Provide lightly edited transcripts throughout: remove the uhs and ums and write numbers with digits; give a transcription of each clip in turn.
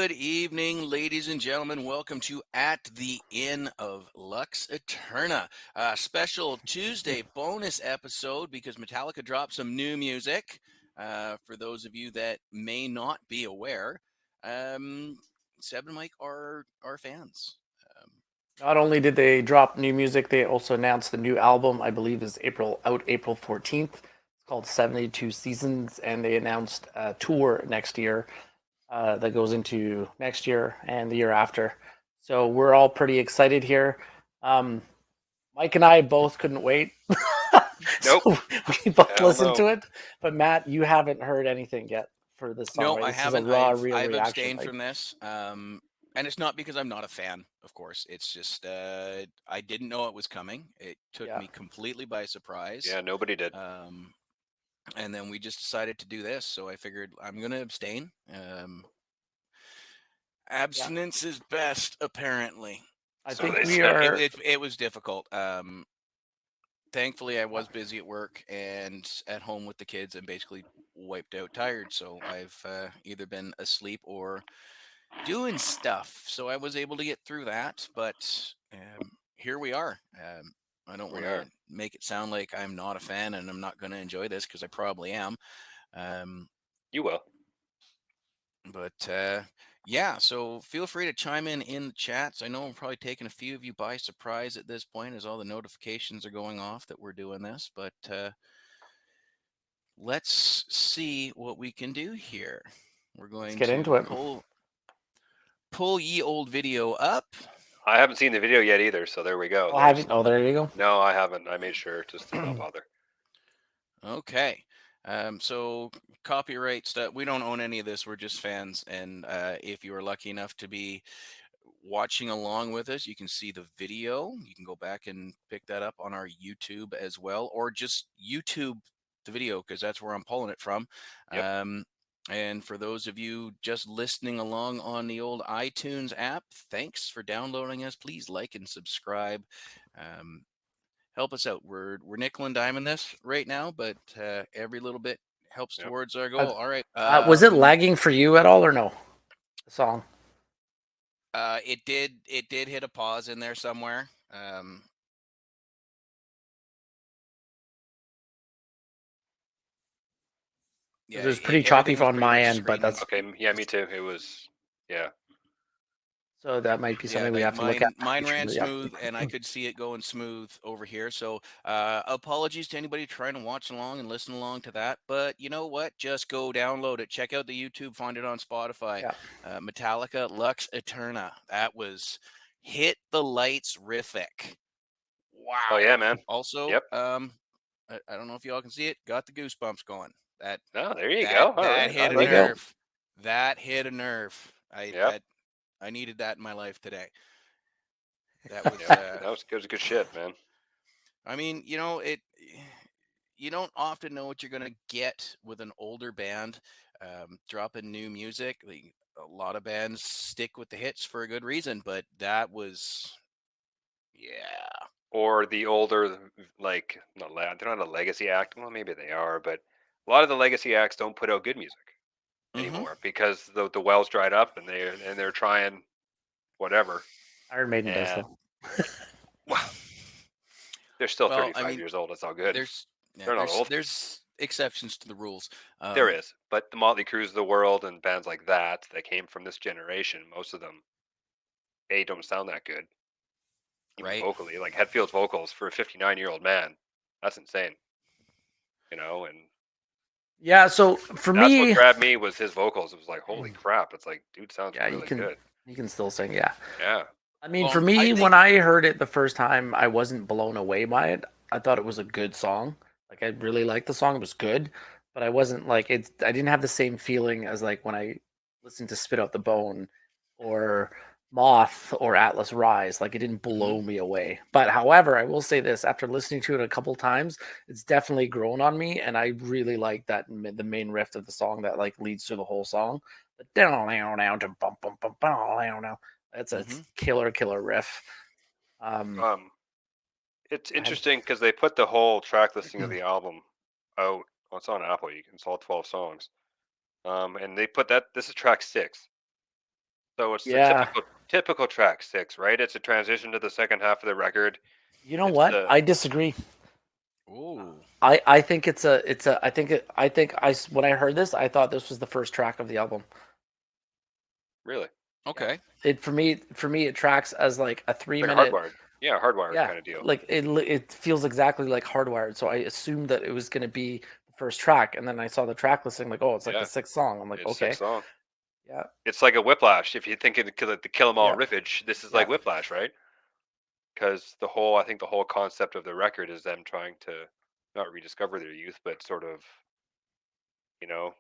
Good evening, ladies and gentlemen. Welcome to At the Inn of Lux Aeterna, a special Tuesday bonus episode because Metallica dropped some new music. For those of you that may not be aware, Seb and Mike are fans. Not only did they drop new music, they also announced the new album. I believe is April 14th. It's called 72 Seasons, and they announced a tour next year that goes into next year and the year after. So we're all pretty excited here. Um, Mike and I both couldn't wait, Nope. so we both Hell listened no. to it. But Matt, you haven't heard anything yet for this song, No, right? I This is a haven't. raw, I've real I've reaction. abstained Like, from this, and it's not because I'm not a fan. Of course, it's just I didn't know it was coming. It took yeah, me completely by surprise. Yeah, nobody did. Um, and then we just decided to do this. So I figured I'm going to abstain. yeah. Abstinence is best, apparently. I So think they we say. are. It was difficult. Thankfully, I was busy at work and at home with the kids, and basically wiped out, tired. So I've either been asleep or doing stuff. So I was able to get through that. But here we are. I don't We want are. to make it sound like I'm not a fan and I'm not going to enjoy this because I probably am. Um, You will. But yeah, so feel free to chime in the chats. I know I'm probably taking a few of you by surprise at this point as all the notifications are going off that we're doing this. But let's see what we can do here. We're Let's going get into to it. pull ye old video up. I haven't seen the video yet either, so there we go. Oh, haven't. Oh, there you go. No, I haven't. I made sure just to not bother. Okay. So copyright stuff. We don't own any of this. We're just fans. And if you are lucky enough to be watching along with us, you can see the video. You can go back and pick that up on our YouTube as well, or just YouTube the video because that's where I'm pulling it from. Yep. And for those of you just listening along on the old iTunes app, thanks for downloading us. Please like and subscribe. Um, Help us out. We're nickel and diming this right now, but every little bit helps Yep. towards our Uh, goal. All right. was it lagging for you at all or no? The song. It did hit a pause in there somewhere. Yeah, It was pretty choppy everything was on pretty my much end, but screaming. that's Okay. Yeah, me too. It was. Yeah. so that might be Yeah, something we like have to look at. mine Make sure ran that- yeah. smooth, and I could see it going smooth over here. So apologies to anybody trying to watch along and listen along to that. But you know what? Just go download it. Check out the YouTube. Find it on Spotify. Yeah. Metallica Lux Aeterna. That was hit the lights riffic. Oh yeah, Wow. man. Also, Yep. I don't know if y'all can see it. Got the goosebumps going. That No, there you that go. All that right. I hit a There you like go. it. nerve. That hit a nerve. Yep. I needed that in my life today. That was Yep. That was good shit, man. I mean, you don't often know what you're going to get with an older band dropping new music. Like, a lot of bands stick with the hits for a good reason, but that was yeah. Or the older, like, they're not a legacy act. Well, maybe they are, but a lot of the legacy acts don't put out good music Mhm. anymore because the well's dried up and they're trying whatever. Iron Maiden does And though. well, they're still Well, I 35 mean, years old. It's all good. there's yeah, They're not old. there's exceptions to the rules. There is, but the Motley Crue's of the world and bands like that came from this generation, most of them, don't sound that good, even Right? vocally. Like Hetfield's vocals for a 59-year-old man, that's insane, And Yeah. So for that's what me, grabbed me was his vocals. It was like, holy crap! It's like, dude sounds yeah, really good. you can still sing. Yeah. Yeah. I mean, for Well, I me, think when I heard it the first time, I wasn't blown away by it. I thought it was a good song. Like I really liked the song. It was good, but I wasn't like it's. I didn't have the same feeling as like when I listened to Spit Out the Bone, or Moth or Atlas Rise. Like it didn't blow mhm. me away. But however, I will say this: after listening to it a couple times, it's definitely grown on me, and I really like that the main riff of the song that like leads to the whole song. The down down down to bum bum bum down down. That's a Mhm. killer riff. Um, Um, it's I had interesting because they put the whole track listing of the album out. Well, it's on Apple. You can, it's all 12 songs. And they put that. This is track 6. So it's the Yeah. typical track 6, right? It's a transition to the second half of the record. You know It's what? the I disagree. Oh, I think when I heard this, I thought this was the first track of the album. really Yeah. okay. It for me it tracks as like a three like a minute. hardwired, yeah, hardwired Yeah, kind of deal. like it feels exactly like Hardwired. So I assumed that it was going to be the first track, and then I saw the track listing, like, oh, it's like the Yeah, sixth song. I'm like, it's okay, 6 song. yeah, It's like a Whiplash. If you think of the Kill 'Em All yeah, riffage, this is yeah, like Whiplash, right? Because I think the whole concept of the record is them trying to not rediscover their youth, but sort of, you know,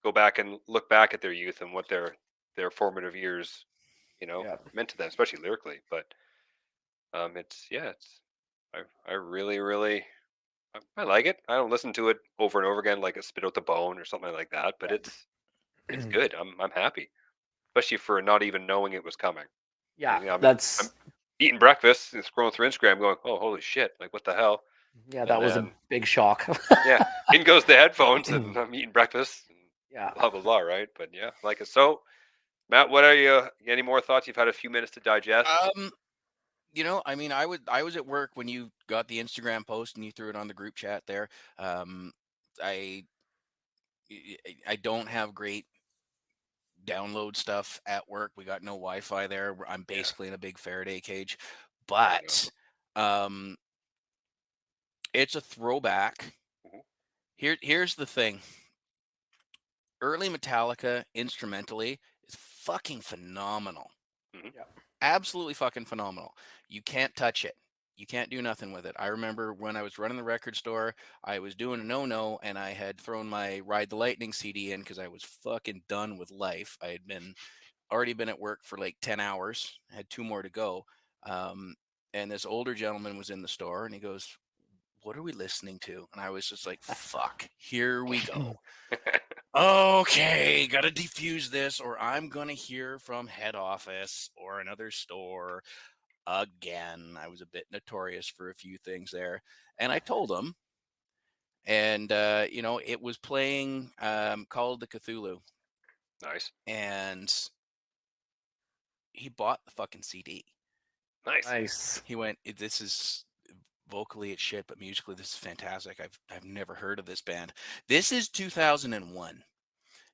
go back and look back at their youth and what their formative years, yeah, meant to them, especially lyrically. But it's yeah, it's I really really I like it. I don't listen to it over and over again like a Spit Out the Bone or something like that, but it's yeah. good. I'm happy, especially for not even knowing it was coming. Yeah, I'm eating breakfast and scrolling through Instagram, going, "Oh, holy shit! Like what the hell?" yeah, And that was a then big shock. yeah, in goes the headphones, and I'm eating breakfast and Yeah. blah blah blah. Right? But yeah, I like it. So, Matt, what are you? Any more thoughts? You've had a few minutes to digest. Um, I mean, I was at work when you got the Instagram post and you threw it on the group chat there. Um, I I don't have great download stuff at work. We got no Wi-Fi there. I'm Yeah, basically in a big Faraday cage, fair enough. but um, it's a throwback. Hmm. Here's the thing: early Metallica instrumentally is fucking phenomenal. Hmm. Yeah. Absolutely fucking phenomenal. You can't touch it. You can't do nothing with it. I remember when I was running the record store, I was doing a no-no and I had thrown my Ride the Lightning CD in because I was fucking done with life. I had been already been at work for like 10 hours, had two more to go. Um, and this older gentleman was in the store and he goes, "What are we listening to?" And I was just like, fuck, here we go. Okay, gotta defuse this, or I'm gonna hear from head office or another store again. I was a bit notorious for a few things there, and I told him, and it was playing Call of the Cthulhu, Nice, and he bought the fucking CD. nice. Nice. He went, "This is vocally it's shit, but musically this is fantastic. I've never heard of this band. This is 2001,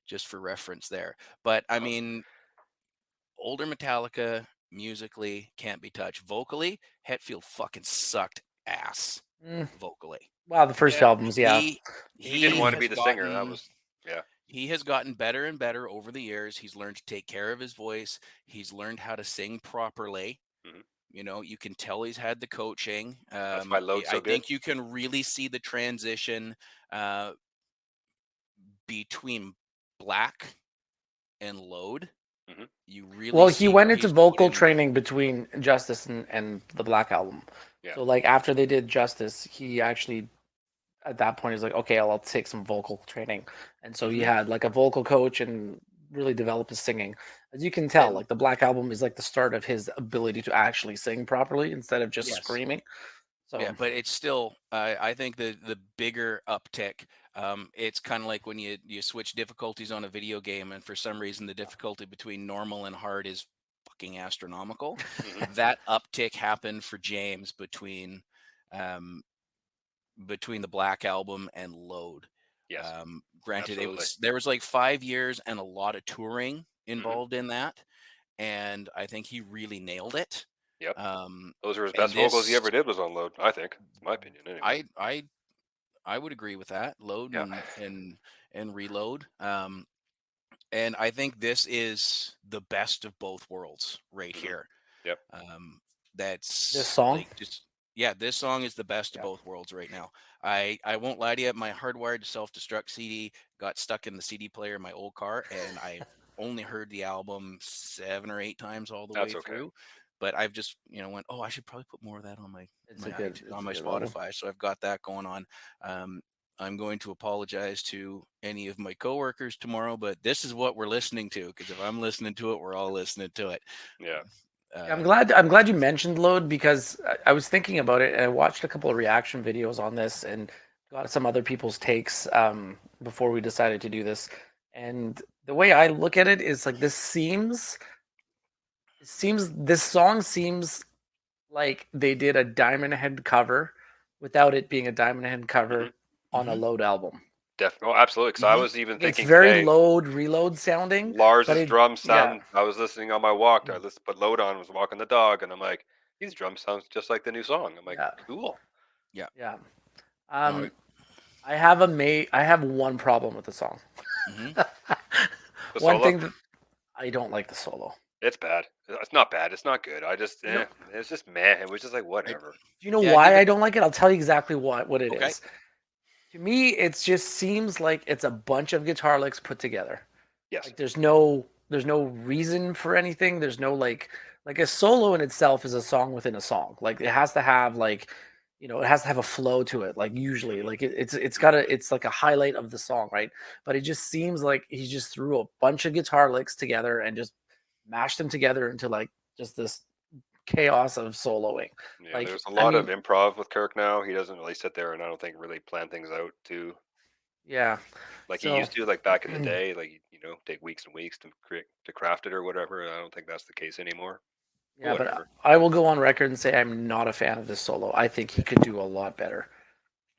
just for reference there. But I Oh, mean, older Metallica musically can't be touched. Vocally, Hetfield fucking sucked ass Mm, vocally. wow, the first yeah. albums, yeah. He He didn't he want to be has the singer. That gotten was yeah. he has gotten better and better over the years. He's learned to take care of his voice. He's learned how to sing properly. Hmm. You can tell he's had the coaching. That's why Load's I so good. think you can really see the transition uh, between Black and Load. Hmm. You really Well, he see went where into he's put vocal in. training between Justice and the Black Album. Yeah. So like after they did Justice, he actually at that point he's like, okay, I'll take some vocal training. And so he Hmm. had like a vocal coach and really developed his singing. As you can tell, And like the Black Album is like the start of his ability to actually sing properly instead of just yes, screaming. yeah, So but it's still. I think the bigger uptick. It's kind of like when you switch difficulties on a video game, and for some reason the difficulty between normal and hard is fucking astronomical. Hmm. That uptick happened for James um, between the Black Album and Load. Yes, Granted, absolutely. there was like 5 years and a lot of touring Hmm. involved in that, and I think he really nailed it. Yep. Um, Those are his and best vocals he this, ever did was on Load. I think. It's my opinion, anyway. I would agree with that. Load Yeah. and reload. And I think this is the best of both worlds right Hmm. here. Yep. Um, this that's song, like just yeah, this song is the best of yeah, both worlds right now. I won't lie to you, my hardwired to self-destruct CD got stuck in the CD player in my old car, and I've only heard the album 7 or 8 times all the way That's okay. through. But I've just went, oh, I should probably put more of that on my iTunes, it's on a my good one. Spotify. So I've got that going on. Um, I'm going to apologize to any of my coworkers tomorrow, but this is what we're listening to because if I'm listening to it, we're all listening to it. Yeah. Yeah, Uh, I'm glad you mentioned Load because I was thinking about it and I watched a couple of reaction videos on this and got some other people's takes before we decided to do this. And the way I look at it is like this seems This song seems like they did a Diamond Head cover without it being a Diamond Head Hmm. cover on a Hmm. Load album. Definitely, oh, absolutely. Because I Hmm. was even Like it's thinking very today, load reload sounding, but Lars's it drums yeah. sound. I was listening on my walk. I listened, but Lode on was walking the dog, and I'm like, these drums sounds just like the new song. I'm like, Yeah. cool. Yeah. Yeah. Oh. Um I have one problem with the song. Hmm. The One solo, thing that I don't like the solo. it's bad. It's not bad. It's not good. I just, You know, it's just meh. It was just like I, whatever. do you know yeah, I give why I it. don't like it? I'll tell you exactly what it Okay. is. To me, it just seems like it's a bunch of guitar licks put together. Yes. Like there's no reason for anything. There's no like a solo in itself is a song within a song. Like it has to have like it has to have a flow to it. Like usually, Hmm. like it's got a it's like a highlight of the song, right? But it just seems like he just threw a bunch of guitar licks together and just mashed them together into like just this chaos of soloing. Yeah, Like there's a I lot of mean, improv with Kirk now. He doesn't really sit there and I don't think really plan things out too yeah. like he So used to, like back in the day, like take weeks and weeks to create to craft it or whatever. I don't think that's the case anymore. But yeah, but whatever, I will go on record and say I'm not a fan of this solo. I think he could do a lot better.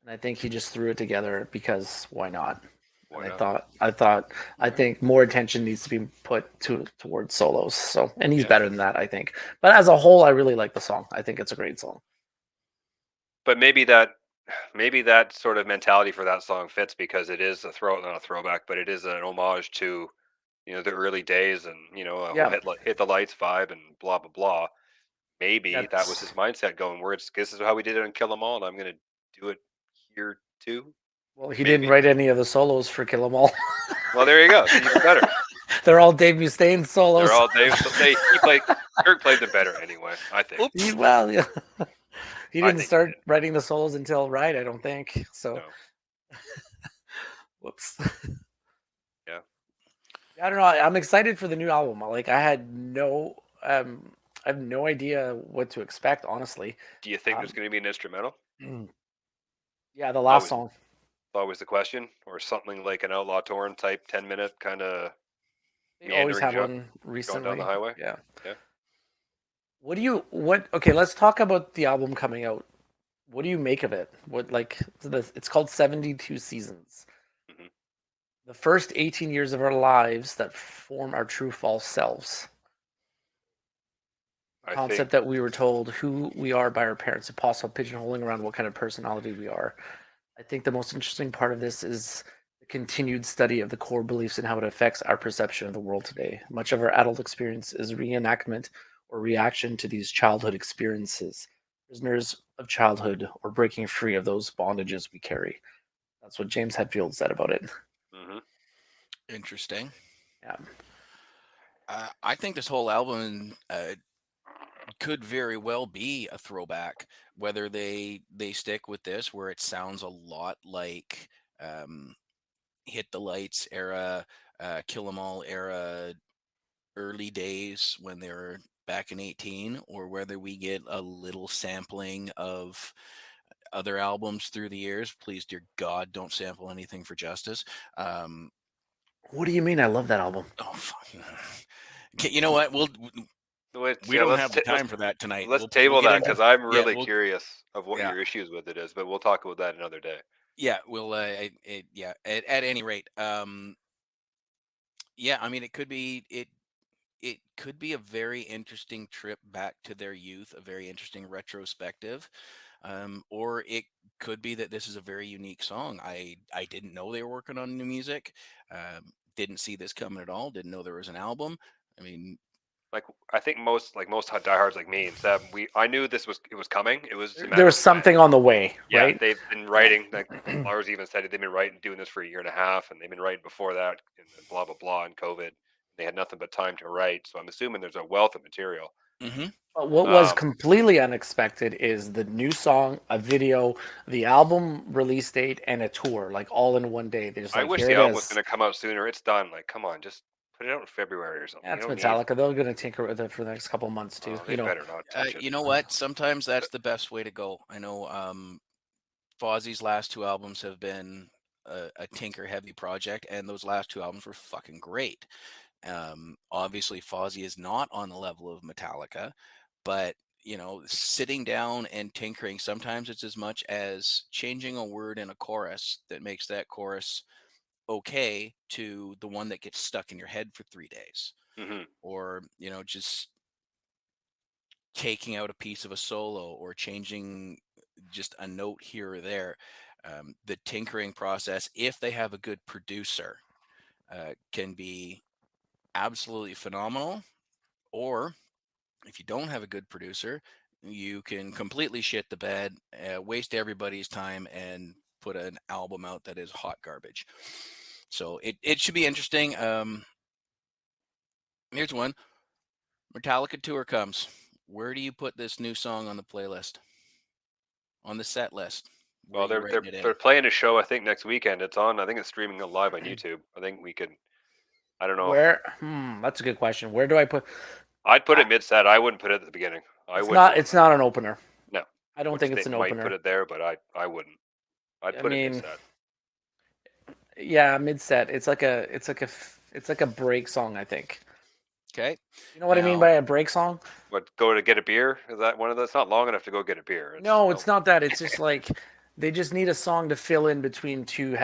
And I think he just threw it together because why not? And why not? I All right. think more attention needs to be put towards solos. So, and he's Yeah, better than that, I think. But as a whole, I really like the song. I think it's a great song. but maybe that sort of mentality for that song fits because it is a not a throwback, but it is an homage to the early days and a whole Yeah, hit the lights vibe and blah blah blah. Maybe that was his that's mindset going. Where it's this is how we did it in Kill 'Em All, and I'm gonna do it here too. well, he didn't Maybe. write any of the solos for Kill 'Em All. Well, there you go. So even better. They're all Dave Mustaine They're solos. all Dave. So he played. Kirk played them better anyway. I think. Oops. Well, yeah. He I didn't think he start did. writing the solos until right, I don't think. So, No. whoops. Yeah. I don't know. I'm excited for the new album. Like I have no idea what to expect, honestly. Do you think there's Um, going to be an instrumental? yeah, the It's last always song. the question, or something like an Outlaw Torn type 10-minute kind of They always meandering had jump one going down the recently. highway. Yeah. Yeah. Okay, let's talk about the album coming out. What do you make of it? It's called 72 Seasons. Hmm. The first 18 years of our lives that form our true false selves. The I concept think that we were told who we are by our parents, impossible pigeonholing around what kind of personality we are. I think the most interesting part of this is the continued study of the core beliefs and how it affects our perception of the world today. Much of our adult experience is reenactment or reaction to these childhood experiences, prisoners of childhood or breaking free of those bondages we carry. That's what James Hetfield said about it. hmm Interesting. Yeah. I think this whole album could very well be a throwback. Whether they stick with this, where it sounds a lot like um, Hit the Lights era, Kill 'Em All era, early days when they were back in 18, or whether we get a little sampling of other albums through the years. Please, dear God, don't sample anything for Justice. Um, What do you mean? I love that album. oh, fuck. Okay, you know what? let's We yeah don't let's have the ta- let's time for that tonight. let's We'll table get that into because I'm yeah really we'll curious of what yeah your issues with it is, but we'll talk about that another day. yeah we'll yeah at any rate yeah, I mean it could be a very interesting trip back to their youth, a very interesting retrospective, or it could be that this is a very unique song. I didn't know they were working on new music, didn't see this coming at all, didn't know there was an album. I mean, Like I think most diehards like me and Seb, I knew it was coming. It was just a There matter was of when. something on the way, Yeah, right? they've been Yeah. writing. Like Lars even said, they've been writing, doing this for a year and a half, and they've been writing before that, and then blah blah blah, and COVID. They had nothing but time to write, so I'm assuming there's a wealth of material. hmm But what was Um, completely unexpected is the new song, a video, the album release date, and a tour, like all in one day. They're just I like, wish here the it album was is. going to come out sooner. It's done. Like, come on, just put it out in February or something. You That's don't need. Metallica. They're gonna tinker with it for the next couple of months too. Oh, they better not touch it. you know what? Sometimes that's the best way to go. I know Fozzie's last two albums have been a tinker heavy project, and those last two albums were fucking great. Obviously, Fozzy is not on the level of Metallica, but sitting down and tinkering, sometimes it's as much as changing a word in a chorus that makes that chorus okay to the one that gets stuck in your head for 3 days, Hmm. or just taking out a piece of a solo or changing just a note here or there. The tinkering process, if they have a good producer, can be absolutely phenomenal. Or if you don't have a good producer, you can completely shit the bed, waste everybody's time, and put an album out that is hot garbage. So it should be interesting. Here's one. Metallica tour comes. Where do you put this new song on the playlist? On the set list? Where are Well, you they're writing they're it in? they're playing a show. I think next weekend. It's on. I think it's streaming live on YouTube. I think we could. I don't know. Where? That's a good question. Where do I put? I'd put I, it mid set. I wouldn't put it at the beginning. I it's wouldn't. not. It's not an opener. No, I don't which think they it's an might put opener. it there, but I wouldn't. I'd I put it mid mean, set. yeah, mid set. It's like a break song. I think. Okay. You know what I mean Now, by a break song? What, go to get a beer? Is that one of those? It's not long enough to go get a beer. It's No, it's not that. It's just like they just need a song to fill in between two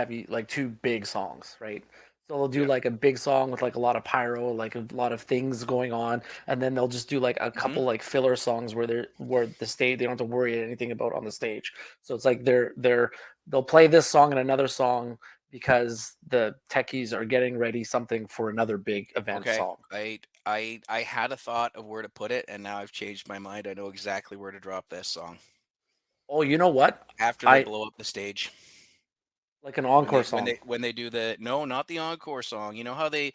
big songs, right? So they'll do yeah. like a big song with like a lot of pyro, like a lot of things going on, and then they'll just do like a mhm, couple like filler songs where the stage they don't have to worry anything about on the stage. So it's like they'll play this song and another song because the techies are getting ready something for another big event okay. song. I had a thought of where to put it, and now I've changed my mind. I know exactly where to drop this song Oh, you know what? after they I blow up the stage. like an when encore they when song. they when they do the no, not the encore song. You know how they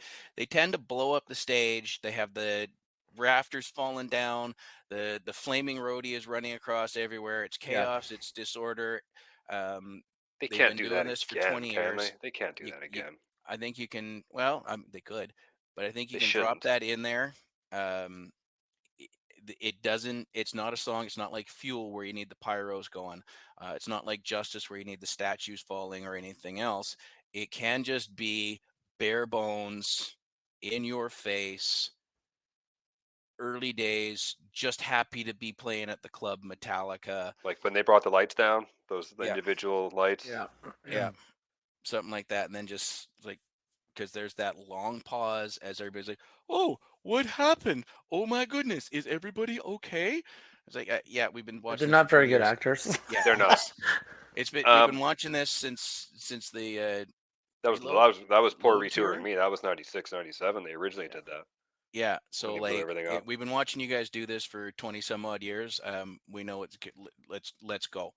tend to blow up the stage. They have the rafters falling down, the flaming roadie is running across everywhere. It's Yeah. chaos, it's disorder. Um, They they've can't been do doing that this for again, 20 can they? years. They can't do You, that you, again. I think you can. Well, they could, but I think you They can drop shouldn't. that in there. Um, it doesn't, it's not a song, it's not like Fuel where you need the pyros going, it's not like Justice where you need the statues falling or anything else. It can just be bare bones, in your face, early days, just happy to be playing at the club, Metallica. Like when they brought the lights down, those Yeah, individual lights. Yeah. yeah, something like that. And then just like, because there's that long pause as everybody's like, "Oh, what happened? Oh my goodness, is everybody okay?" It's like, yeah, we've been They're watching this for not very 20 good years. actors. Yeah, They're not. it's been we've Um, been watching this since the that was that reload was that was poor load retouring tour. me. That was 96, 97. They originally Yeah, did that yeah. when So they blew like, everything up. we've been watching you guys do this for 20 some odd years. We know it's let's go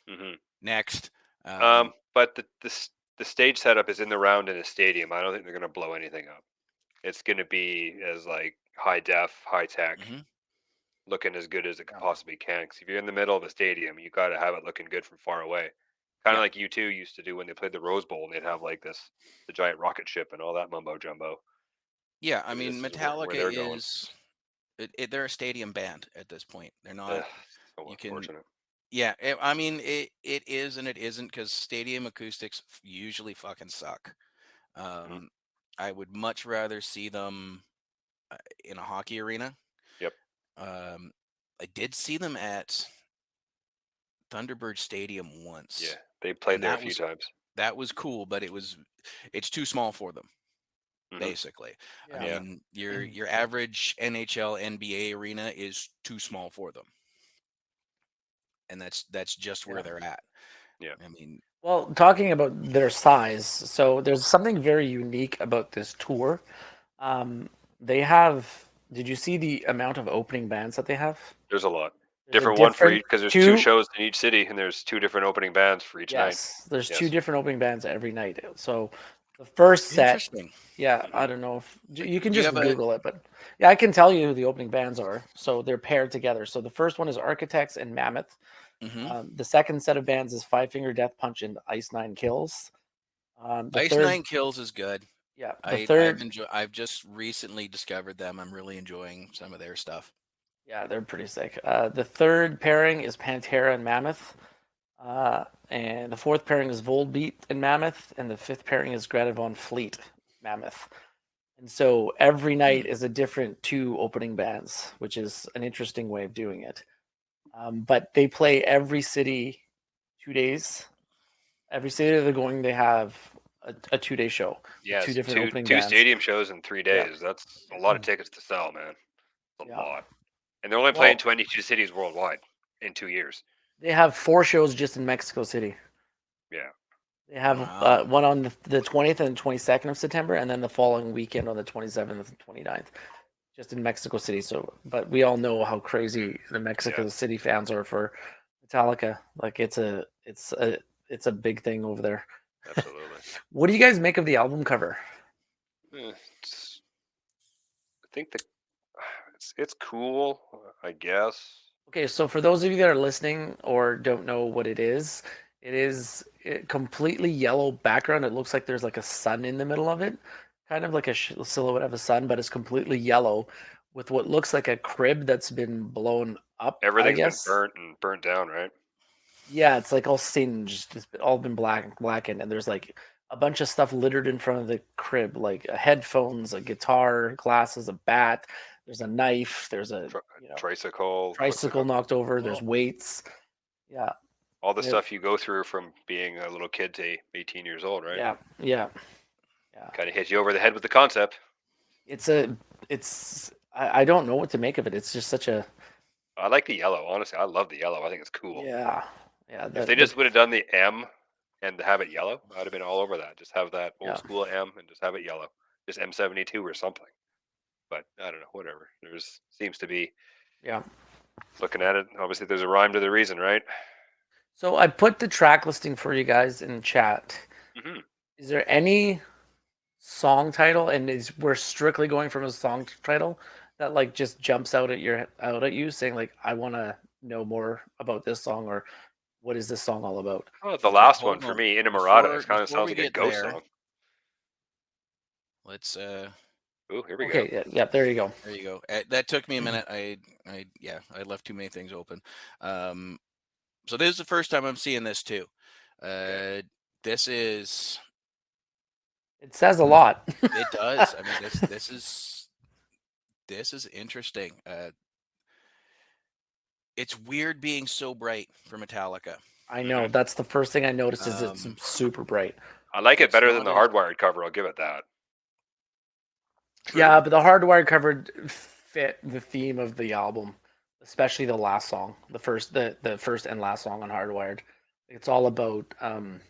Hmm. next. Um, But the stage setup is in the round in a stadium. I don't think they're gonna blow anything up. It's gonna be as like high def, high tech, mhm. looking as good as it could Yeah. possibly can. Because if you're in the middle of a stadium, you got to have it looking good from far away. Kind of Yeah, like U2 used to do when they played the Rose Bowl, and they'd have like the giant rocket ship and all that mumbo jumbo. yeah. I Maybe mean, this is where Metallica they're going. is they're a stadium band at this point. They're not. Ugh, so You can. unfortunate. Yeah, I mean, it is and it isn't, because stadium acoustics usually fucking suck. Hmm. Um, I would much rather see them in a hockey arena. Yep. Um, I did see them at Thunderbird Stadium Yeah, once, they played and there a few times. that was cool, but it's too small for them, Hmm. basically. I Yeah. Yeah. mean, your average NHL, NBA arena is too small for them, and that's just where Yeah. they're at. Yeah. I mean, Well, talking about their size, so there's something very unique about this tour. Um, they have. Did you see the amount of opening bands that they have? There's a lot. There's a Different one for different each because there's two two. shows in each city, and there's two different opening bands for each night. Yes, there's two Yes. different opening bands every night. So the first set, interesting. yeah, I Hmm. don't know if you can Do you just have a Google it, but yeah, I can tell you who the opening bands are. So they're paired together. So the first one is Architects and Mammoth. mhm. The second set of bands is Five Finger Death Punch and Ice Nine Kills. The Ice third, Nine Kills is good. yeah, the I've third, enjoyed. I've just recently discovered them. I'm really enjoying some of their stuff. yeah, they're pretty sick. The third pairing is Pantera and Mammoth. And the fourth pairing is Volbeat and Mammoth, and the fifth pairing is Greta Von Fleet, Mammoth. And so every night is a different 2 opening bands, which is an interesting way of doing it. But they play every city 2 days. Every city they're going, they have a 2-day show with 2 Yes, different opening two bands. stadium shows in 3 Yeah. days. That's a lot of tickets to sell, man. It's a Yeah. lot. And they're only playing Well, 22 cities worldwide in 2 years. they have 4 shows just in Mexico City. Yeah. They have Wow. one on the 20th and 22nd of September, and then the following weekend on the 27th and 29th, just in Mexico City. So, but we all know how crazy the Mexico Yes, City fans are for Metallica. Like it's a big thing over there. absolutely. What do you guys make of the album cover? It's, I think it's cool, I guess. Okay, so for those of you that are listening or don't know what it is a completely yellow background. It looks like there's like a sun in the middle of it, kind of like a silhouette of a sun, but it's completely yellow with what looks like a crib that's been blown up, I Everything's been guess. burnt and burnt down, right? Yeah, it's like all singed, all been blackened, and there's like a bunch of stuff littered in front of the crib, like headphones, a guitar, glasses, a bat. There's a knife. There's a Tricycle looks like tricycle knocked over. There's Well, weights. Yeah, all the and it, stuff you go through from being a little kid to 18 years old, right? yeah, yeah, yeah. Kind of hits you over the head with the concept. It's a, I don't know what to make of it. It's just such a, I like the yellow, honestly. I love the yellow. I think it's cool. yeah, yeah, If they just would have done the M and have it yellow, I'd have been all over that. Just have that old yeah, school M and just have it yellow. Just M72 or something. But I don't know, whatever. There's seems to be yeah. looking at it. Obviously, there's a rhyme to the reason, right? So I put the track listing for you guys in chat. Hmm. Is there any song title, and is we're strictly going from a song title that like just jumps out at you, saying like I want to know more about this song, or what is this song all about? Oh, the okay, last one hold for on. me, Inamorata. Before It kind of before sounds we like a get ghost there, song. let's Ooh, here we go. Okay, yeah, yeah, there you go. there you go. That took me a minute. I yeah, I left too many things open. Um so this is the first time I'm seeing this too. Okay. This is It says a lot. it does. I mean this is interesting. It's weird being so bright for Metallica. I know. Hmm. That's the first thing I noticed is it's Um super bright. I like it it's better than not the as hardwired cover. I'll give it that. true. Yeah, but the hardwired cover fit the theme of the album, especially the last song, the first and last song on Hardwired. It's all about and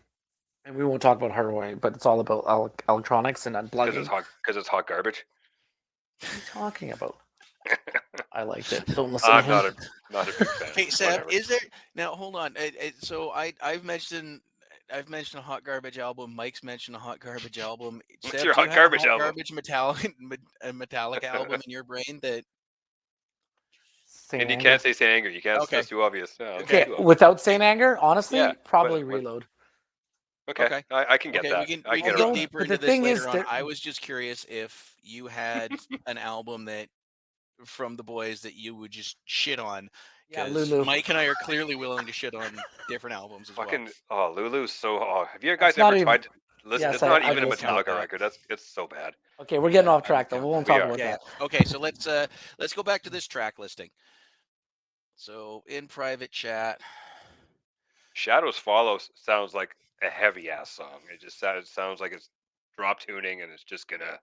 we won't talk about hardwired, but it's all about electronics and Because it's unplugging. hot. Because it's hot garbage. What are you talking about? I liked it. Don't listen to I'm him. not a big fan. Hey Seb, Whatever. is there now? Hold on. So I've mentioned a hot garbage album. Mike's mentioned a hot garbage album. What's Seb, your do you hot have a garbage hot album? garbage Metallica album in your brain that? Saint And you can't Anger. say Saint Anger. You can't. Okay, That's too obvious. No, that's okay, Okay, too obvious. without hey, Saint Anger, Yeah. honestly, What? probably What? Reload. Okay. okay, I can get okay. We that. can I we can can get get around Although, that. deeper but into the this thing is, later on. there. I was just curious if you had an album that from the boys that you would just shit on, Yeah, because Lulu. Mike and I are clearly willing to shit on different albums as well. Fucking Lulu's so. Oh, have you guys That's ever not even. tried? Listen, Yes, it's not I I've even a would listened to count it. Metallica that. record. It's so bad. Okay, we're getting Yeah, off I would track though. We count won't that. We talk are. about Yeah, yeah. that. Okay, so let's go back to this track listing. So in private chat, Shadows Follows sounds like a heavy ass song. It sounds like it's drop tuning and it's just gonna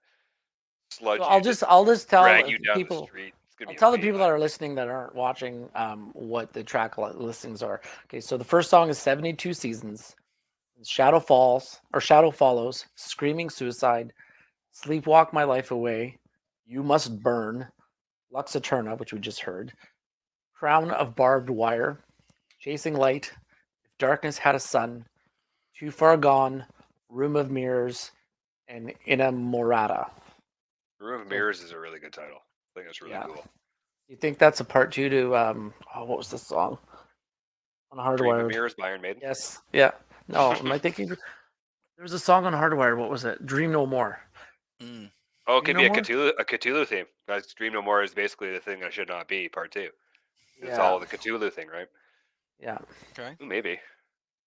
So sludge I'll you, just just I'll just tell drag you down the people. street. It's gonna I'll be tell the okay. people that are listening that aren't watching what the track listings are. Okay, so the first song is 72 Seasons, Shadow Falls or Shadow Follows, Screaming Suicide, Sleepwalk My Life Away, You Must Burn, Lux Eterna, which we just heard, Crown of Barbed Wire, Chasing Light, If Darkness Had a Sun, Too Far Gone, Room of Mirrors, and Inamorata. Room of So Mirrors is a really good title. I think that's really yeah, cool. you think that's a part two to what was the song on Dream of Hardwired? Mirrors by Iron Maiden. Yes, yeah. No, am I thinking? There was a song on Hardwired. What was it? Dream No More. mm, Oh, it Dream could No be More. A Cthulhu theme. Guys, Dream No More is basically the thing that should not be part two. It's Yeah, all the Cthulhu thing, right? yeah. okay. Ooh, maybe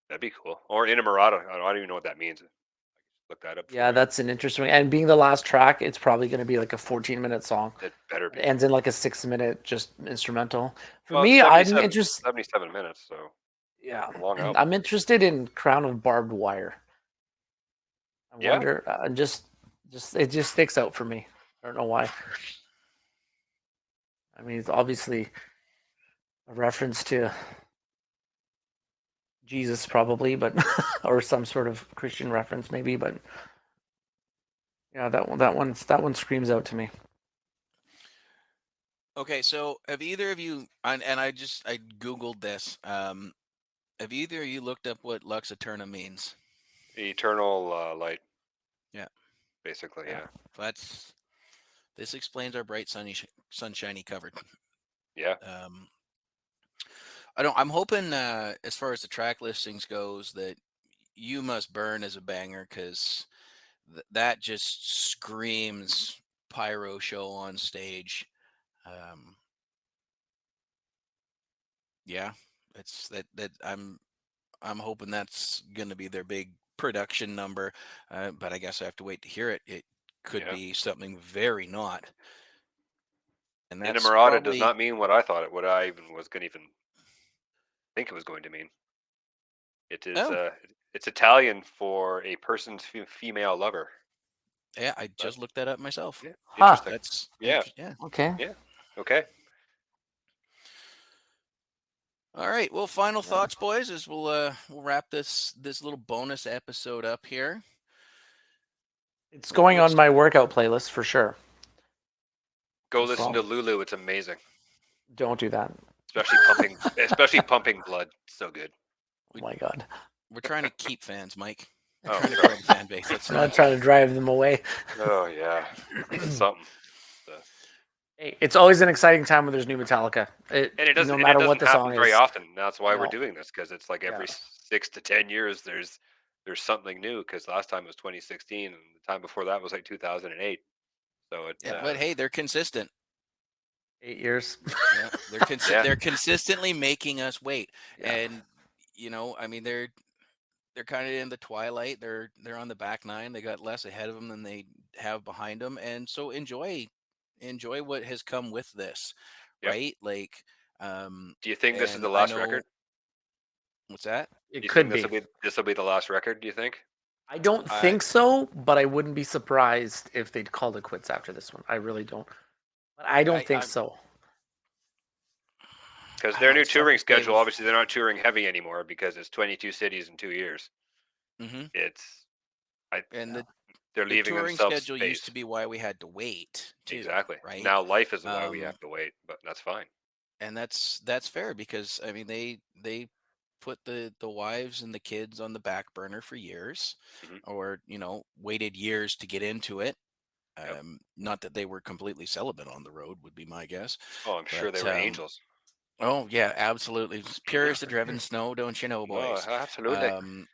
that'd be cool. Or Inamorata. I don't even know what that means. look that up Yeah, for you. that's an interesting. And being the last track, it's probably going to be like a 14-minute song. It better It be. ends in like a 6-minute just instrumental. For Well, it's me, I'm interested. 77 minutes, so Yeah, a long and album. I'm interested in Crown of Barbed Wire. I Yeah, wonder, just it just sticks out for me. I don't know why. I mean, it's obviously a reference to Jesus, probably, but or some sort of Christian reference, maybe. But yeah, that one screams out to me. Okay, so have either of you and I googled this. Have either of you looked up what Lux Aeterna means? eternal light, Yeah, basically. Yeah, Yeah, that's this explains our bright sunshiny covered. yeah, Um, I'm hoping as far as the track listings goes that You Must Burn is a banger because that just screams pyro show on stage. Um, yeah, it's that I'm hoping that's going to be their big production number, but I guess I have to wait to hear it. It could yeah. be something very not, and that's Inamorata does probably not mean what I thought it. What I even was going to even think it was going to mean. It is. oh It's Italian for a person's female lover. yeah, I But just looked that up myself. yeah, huh? interesting. That's Yeah, yeah. Okay. yeah. Okay. All right. Well, final Yeah. thoughts, boys, as we'll wrap this little bonus episode up here. It's going on What's my workout playlist for sure. Go good listen call? to Lulu. It's amazing. Don't do that. Especially pumping blood. So good. Oh my god. We're trying to keep fans, Mike. We're Oh, trying to sorry. grow the fan base. Let's We're not not. trying to drive them away. Oh yeah, it's something. So, Hey, it's always an exciting time when there's new Metallica. No and it matter what doesn't the song happen very is. often. That's why we're No. doing this, because it's like Yeah. every 6 to 10 years there's something new. Because last time it was 2016, and the time before that was like 2008. So it Yeah, but hey, they're consistent. 8 years. Yeah, yeah, they're consistently making us wait, Yeah. and I mean they're kind of in the twilight. They're on the back nine. They got less ahead of them than they have behind them, and so enjoy what has come with this, yep. right? Like, Do you think this is and the I last know record? It what's that? Do you could think be. this will be the last record? Do you think? I don't I think so, but I wouldn't be surprised if they'd called it quits after this one. I really don't. But I don't think I so. Because I don't their know. new It's tough touring to say schedule, with. obviously, they're not touring heavy anymore because it's 22 cities in 2 years. Hmm. It's I And Yeah. They're the leaving touring themselves schedule used to space. be why we had to wait too, Exactly. right? Now life is why we Um, have to wait, but that's fine. and that's fair because I mean they put the wives and the kids on the back burner for years, Hmm. or waited years to get into it. Yep. Not that they were completely celibate on the road would be my guess, Oh, I'm sure they but were angels. oh yeah, absolutely, it's pure as the driven snow, don't you know, No, boys? absolutely. um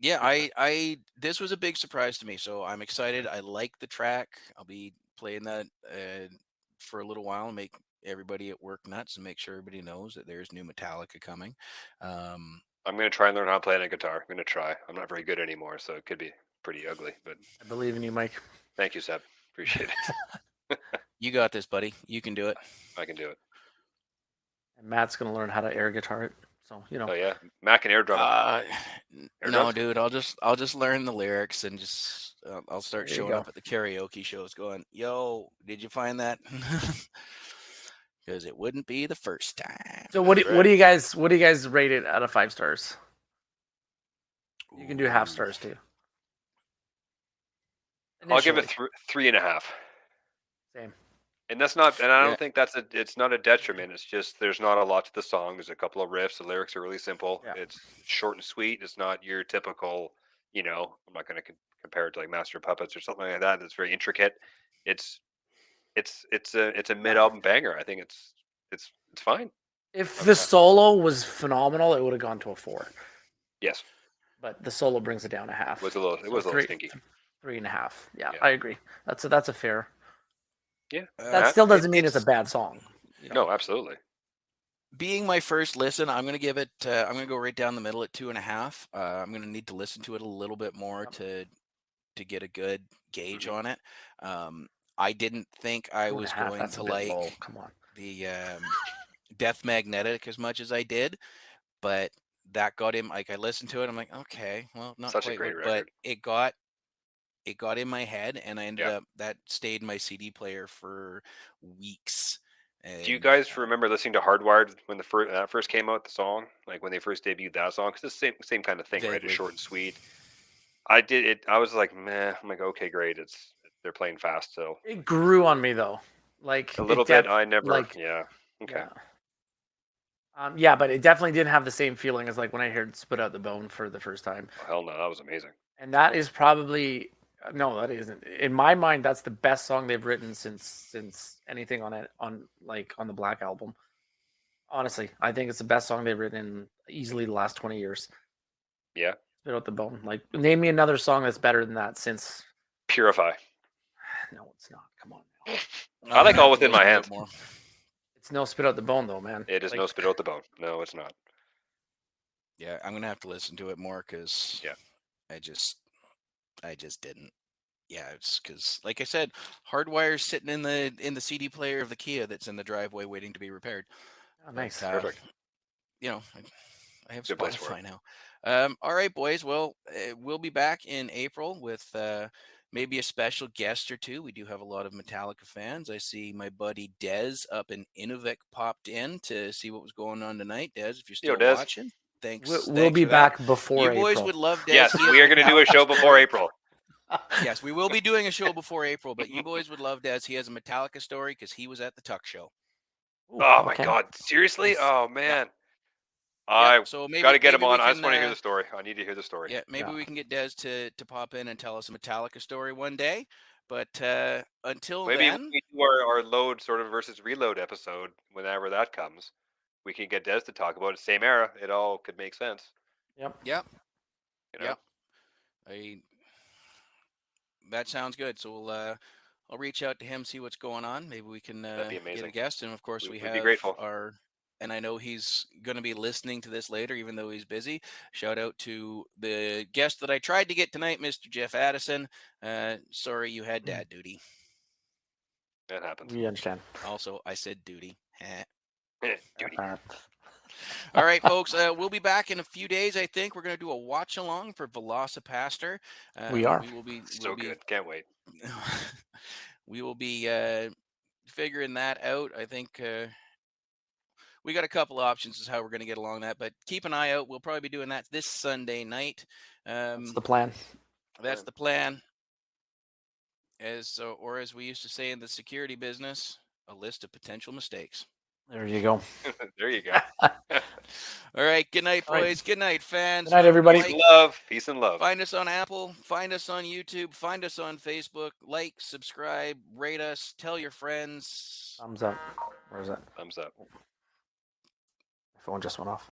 yeah, I this was a big surprise to me, so I'm excited. I like the track. I'll be playing that for a little while and make everybody at work nuts and make sure everybody knows that there's new Metallica coming. Um, I'm gonna try and learn how to play on a guitar. I'm gonna try. I'm not very good anymore, so it could be pretty ugly. But I believe in you, Mike. thank you, Seb. Appreciate it. you got this, buddy. You can do it. I can do it. And Matt's gonna learn how to air guitar it. So Oh yeah, Mac and air drum it. Uh, Air no, drums? dude. I'll just learn the lyrics and just I'll start there you showing go. up at the karaoke shows, going, "Yo, did you find that?" Because it wouldn't be the first time. So That's what right. do you guys rate it out of 5 stars? You can do half Ooh. stars too. I'll give it Initially. 3.5. Same. And that's not, and I Yeah, don't think it's not a detriment. It's just there's not a lot to the song. There's a couple of riffs. The lyrics are really simple. Yeah. It's short and sweet. It's not your typical, I'm not going to compare it to like Master of Puppets or something like that. That's very intricate. It's it's a Yeah. mid-album banger. I think it's fine. If I'm, the solo was phenomenal, it would have gone to a 4. yes, But the solo brings it down a it was half. a little it So was a little three, stinky. 3.5. Yeah, Yeah, I agree. That's a fair. yeah. That Matt, still it, doesn't mean it's a it's bad song. no, absolutely. being my first listen. I'm gonna give it. I'm gonna go right down the middle at 2.5. I'm gonna need to listen to it a little bit more Yep. to to get a good gauge Mhm. on it. I didn't think I Two and a was half. going That's a to bit low. like Come on. the Death Magnetic as much as I did, but that got him. Like I listened to it, I'm like, okay, well, not Such a quite great what, but record. it got in my head, and I ended Yeah. up that stayed in my CD player for weeks. Do you And guys remember listening to Hardwired when that first came out? The song, like when they first debuted that song, because it's the same kind of thing, right? It's vaguely, short and sweet. I did it. I was like, meh. I'm like, okay, great. They're playing fast still. It grew on me though. Like A little it bit. I never. like Yeah. Okay. yeah. Yeah, but it definitely didn't have the same feeling as like when I heard "Spit Out the Bone" for the first time, Oh, hell no, that was amazing. and that is probably no, that isn't. In my mind, that's the best song they've written since anything on it on the Black album. Honestly, I think it's the best song they've written in easily the last 20 years. Yeah. Spit Out the Bone. Like, name me another song that's better than that since. Purify. No, it's not. Come on now. I I'm like gonna All have to Within My listen to it Hands. more. It's no Spit Out the Bone though, man. It is Like, no spit out the bone. No, it's not. Yeah, I'm gonna have to listen to it more because Yeah. I just I just didn't. Yeah, it's because like I said, Hardwire's sitting in the CD player of the Kia that's in the driveway waiting to be repaired. oh, But nice. Perfect. I have Good place for Spotify it. now. All right, boys. Well, we'll be back in April with maybe a special guest or two. We do have a lot of Metallica fans. I see my buddy Dez up in Inuvik popped in to see what was going on tonight. Dez, if you're Yo, still Des. watching, We'll thanks be for that. back before You boys April. would love Dez. Yes, He has we a are going to do a Metallica show before story. April. Yes, we will be doing a show before April, but you boys would love Dez. He has a Metallica story because he was at the Tuck show. Ooh, Oh my okay. God! Seriously? Nice. Oh Yep. man, Yep. I So got to get him maybe we on. I just can want to hear the story. I need to hear the story. yeah, maybe Yeah. we can get Des to pop in and tell us a Metallica story one day. But until Maybe when then, we do our load sort of versus reload episode, whenever that comes, we can get Des to talk about it. Same era. It all could make sense. Yep. yep, You know. yep. I that sounds good. So I'll reach out to him, see what's going on. Maybe we can That'd be get a amazing. guest, and of course we We'd be have grateful. our. And I know he's going to be listening to this later, even though he's busy. Shout out to the guest that I tried to get tonight, Mr. Jeff Addison. Sorry you had dad duty. That happens. We understand. Also, I said duty. Duty. All right, folks. We'll be back in a few days. I think we're going to do a watch along for Velocipaster. We are. So good. Can't wait. we will be figuring that out. I think we got a couple options as how we're going to get along that, but keep an eye out. We'll probably be doing that this Sunday night. That's the plan. That's the plan. Or as we used to say in the security business, a list of potential mistakes. There you go. There you go. All right. Good night, All right. boys. Good night, fans. Good night, everybody. Peace and love. Peace and love. Find us on Apple. Find us on YouTube. Find us on Facebook. Like, subscribe, rate us. Tell your friends. Thumbs up. Where is that? Thumbs up. My phone just went off.